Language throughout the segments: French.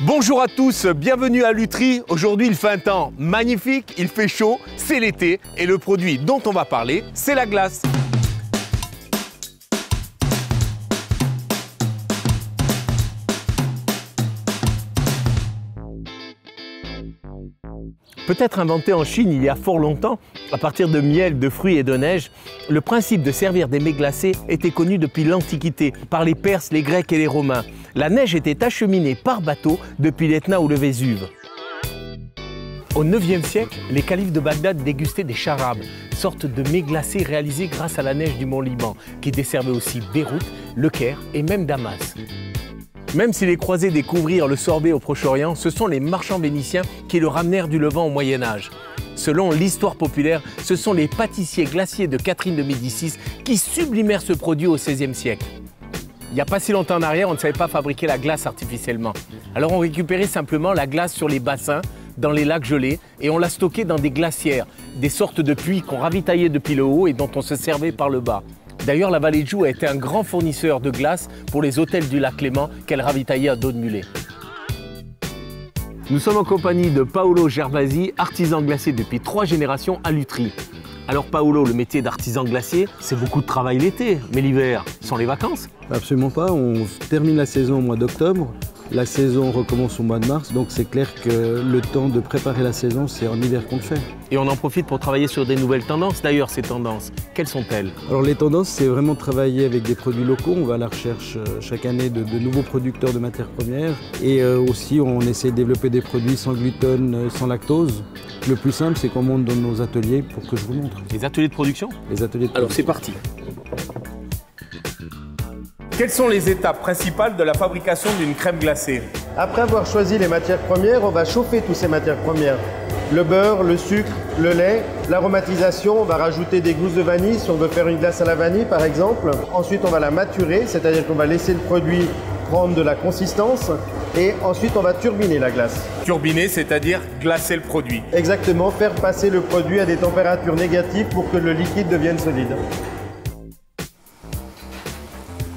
Bonjour à tous, bienvenue à Lutry. Aujourd'hui, il fait un temps magnifique, il fait chaud, c'est l'été et le produit dont on va parler, c'est la glace. Peut-être inventé en Chine il y a fort longtemps, à partir de miel, de fruits et de neige, le principe de servir des mets glacés était connu depuis l'Antiquité, par les Perses, les Grecs et les Romains. La neige était acheminée par bateau depuis l'Etna ou le Vésuve. Au IXe siècle, les califes de Bagdad dégustaient des charabs, sorte de mets glacés réalisés grâce à la neige du mont Liban, qui desservait aussi Beyrouth, Le Caire et même Damas. Même si les croisés découvrirent le sorbet au Proche-Orient, ce sont les marchands vénitiens qui le ramenèrent du Levant au Moyen-Âge. Selon l'histoire populaire, ce sont les pâtissiers glaciers de Catherine de Médicis qui sublimèrent ce produit au XVIe siècle. Il n'y a pas si longtemps en arrière, on ne savait pas fabriquer la glace artificiellement. Alors on récupérait simplement la glace sur les bassins, dans les lacs gelés, et on la stockait dans des glacières, des sortes de puits qu'on ravitaillait depuis le haut et dont on se servait par le bas. D'ailleurs, la vallée de Joux a été un grand fournisseur de glace pour les hôtels du lac Léman qu'elle ravitaillait à dos de mulet. Nous sommes en compagnie de Paolo Gervasi, artisan glacier depuis 3 générations à Lutry. Alors Paolo, le métier d'artisan glacier, c'est beaucoup de travail l'été, mais l'hiver, sont les vacances? Absolument pas, on termine la saison au mois d'octobre. La saison recommence au mois de mars, donc c'est clair que le temps de préparer la saison, c'est en hiver qu'on le fait. Et on en profite pour travailler sur des nouvelles tendances. D'ailleurs, ces tendances, quelles sont-elles? Alors les tendances, c'est vraiment travailler avec des produits locaux. On va à la recherche chaque année de nouveaux producteurs de matières premières. Et aussi, on essaie de développer des produits sans gluten, sans lactose. Le plus simple, c'est qu'on monte dans nos ateliers pour que je vous montre. Les ateliers de production? Les ateliers de production. Alors c'est parti. Quelles sont les étapes principales de la fabrication d'une crème glacée? Après avoir choisi les matières premières, on va chauffer toutes ces matières premières. Le beurre, le sucre, le lait, l'aromatisation, on va rajouter des gousses de vanille si on veut faire une glace à la vanille par exemple. Ensuite on va la maturer, c'est-à-dire qu'on va laisser le produit prendre de la consistance et ensuite on va turbiner la glace. Turbiner, c'est-à-dire glacer le produit. Exactement, faire passer le produit à des températures négatives pour que le liquide devienne solide.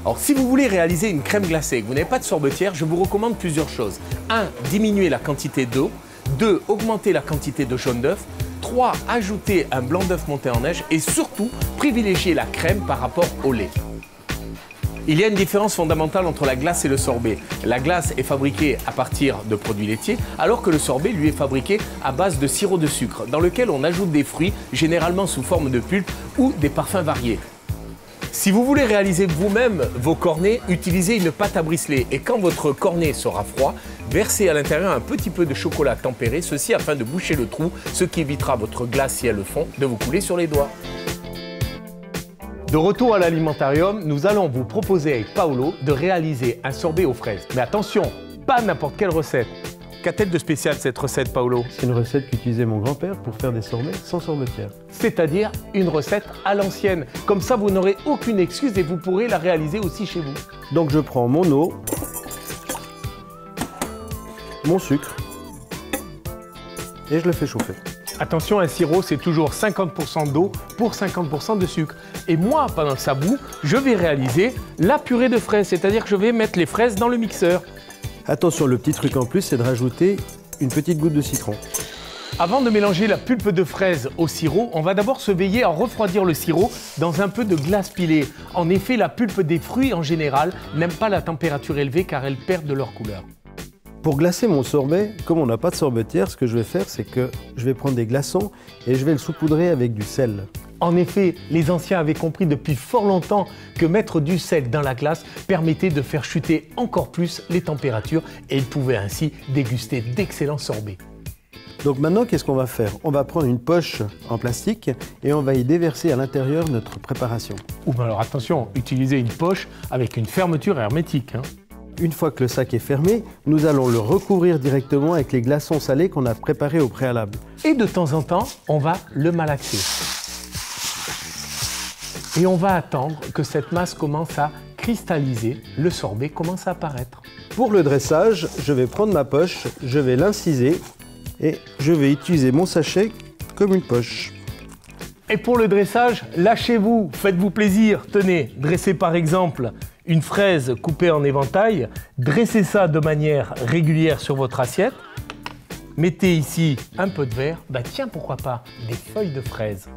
Alors, si vous voulez réaliser une crème glacée et que vous n'avez pas de sorbetière, je vous recommande plusieurs choses. 1. Diminuer la quantité d'eau. 2. Augmenter la quantité de jaune d'œuf. 3. Ajouter un blanc d'œuf monté en neige. Et surtout, privilégier la crème par rapport au lait. Il y a une différence fondamentale entre la glace et le sorbet. La glace est fabriquée à partir de produits laitiers, alors que le sorbet, lui, est fabriqué à base de sirop de sucre, dans lequel on ajoute des fruits, généralement sous forme de pulpe ou des parfums variés. Si vous voulez réaliser vous-même vos cornets, utilisez une pâte à briceler et quand votre cornet sera froid, versez à l'intérieur un petit peu de chocolat tempéré, ceci afin de boucher le trou, ce qui évitera votre glace, si elle le fond, de vous couler sur les doigts. De retour à l'alimentarium, nous allons vous proposer avec Paolo de réaliser un sorbet aux fraises. Mais attention, pas n'importe quelle recette. Qu'a-t-elle de spécial cette recette, Paolo? C'est une recette qu'utilisait mon grand-père pour faire des sorbets sans sorbetière. C'est-à-dire une recette à l'ancienne. Comme ça, vous n'aurez aucune excuse et vous pourrez la réaliser aussi chez vous. Donc je prends mon eau, mon sucre et je le fais chauffer. Attention, un sirop, c'est toujours 50% d'eau pour 50% de sucre. Et moi, pendant que ça bout, je vais réaliser la purée de fraises, c'est-à-dire que je vais mettre les fraises dans le mixeur. Attention, le petit truc en plus, c'est de rajouter une petite goutte de citron. Avant de mélanger la pulpe de fraise au sirop, on va d'abord se veiller à refroidir le sirop dans un peu de glace pilée. En effet, la pulpe des fruits en général n'aime pas la température élevée car elles perdent de leur couleur. Pour glacer mon sorbet, comme on n'a pas de sorbetière, ce que je vais faire, c'est que je vais prendre des glaçons et je vais le saupoudrer avec du sel. En effet, les anciens avaient compris depuis fort longtemps que mettre du sel dans la glace permettait de faire chuter encore plus les températures et ils pouvaient ainsi déguster d'excellents sorbets. Donc maintenant, qu'est-ce qu'on va faire? On va prendre une poche en plastique et on va y déverser à l'intérieur notre préparation. Alors attention, utilisez une poche avec une fermeture hermétique. Une fois que le sac est fermé, nous allons le recouvrir directement avec les glaçons salés qu'on a préparés au préalable. Et de temps en temps, on va le malaxer. Et on va attendre que cette masse commence à cristalliser, le sorbet commence à apparaître. Pour le dressage, je vais prendre ma poche, je vais l'inciser et je vais utiliser mon sachet comme une poche. Et pour le dressage, lâchez-vous, faites-vous plaisir. Tenez, dressez par exemple une fraise coupée en éventail, dressez ça de manière régulière sur votre assiette, mettez ici un peu de verre, bah tiens pourquoi pas, des feuilles de fraise.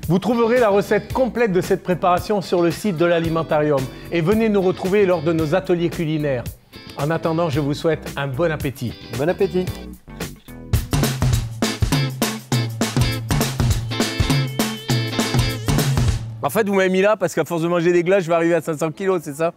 Vous trouverez la recette complète de cette préparation sur le site de l'Alimentarium et venez nous retrouver lors de nos ateliers culinaires. En attendant, je vous souhaite un bon appétit. Bon appétit! En fait, vous m'avez mis là parce qu'à force de manger des glaces, je vais arriver à 500 kilos, c'est ça?